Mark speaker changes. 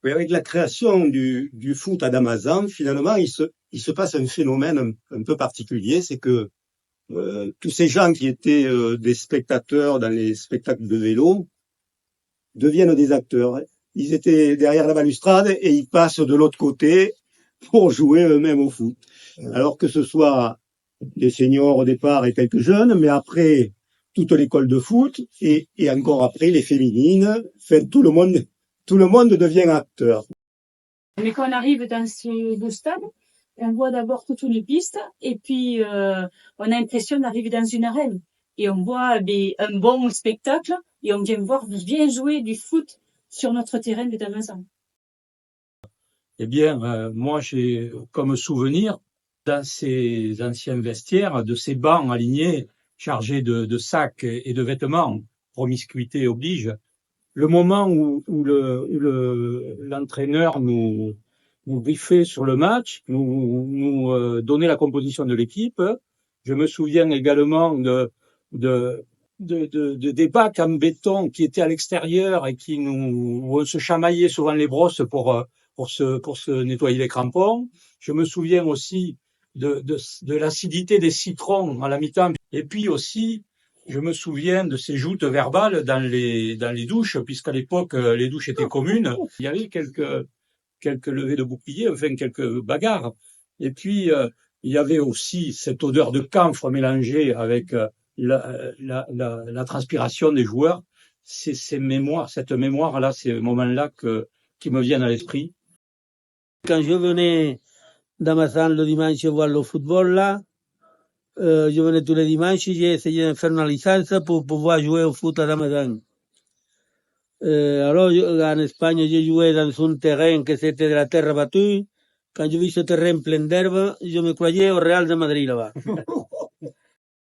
Speaker 1: Mais avec la création du foot à Damazan, finalement, il se passe un phénomène un peu particulier, c'est que tous ces gens qui étaient des spectateurs dans les spectacles de vélo deviennent des acteurs. Ils étaient derrière la balustrade et ils passent de l'autre côté pour jouer eux-mêmes au foot. Alors que ce soit des seniors au départ et quelques jeunes, mais après toute l'école de foot et encore après les féminines, enfin, tout le monde devient acteur.
Speaker 2: Mais quand on arrive dans ce stade, on voit d'abord toutes les pistes et puis on a l'impression d'arriver dans une arène et on voit un bon spectacle et on vient voir bien jouer du foot sur notre terrain de Damazan.
Speaker 3: Eh bien, moi j'ai comme souvenir dans ces anciens vestiaires de ces bancs alignés chargés de sacs et de vêtements, promiscuité oblige, le moment où l'entraîneur nous briefait sur le match, nous donnait la composition de l'équipe. Je me souviens également de des bacs en béton qui étaient à l'extérieur et où on se chamaillait souvent les brosses pour se nettoyer les crampons. Je me souviens aussi de l'acidité des citrons à la mi-temps. Et puis aussi, je me souviens de ces joutes verbales dans les douches, puisqu'à l'époque, les douches étaient communes. Il y avait quelques levées de boucliers, enfin, quelques bagarres. Et puis, il y avait aussi cette odeur de camphre mélangée avec la transpiration des joueurs. C'est cette mémoire-là, ces moments-là qui me viennent à l'esprit.
Speaker 4: Quand je venais d'Amazon le dimanche voir le football là, je venais tous les dimanches et j'ai essayé de faire une licence pour pouvoir jouer au foot à Damazan. Alors, en Espagne, j'ai joué dans un terrain que c'était de la terre battue. Quand j'ai vu ce terrain plein d'herbe, je me croyais au Real de Madrid là-bas.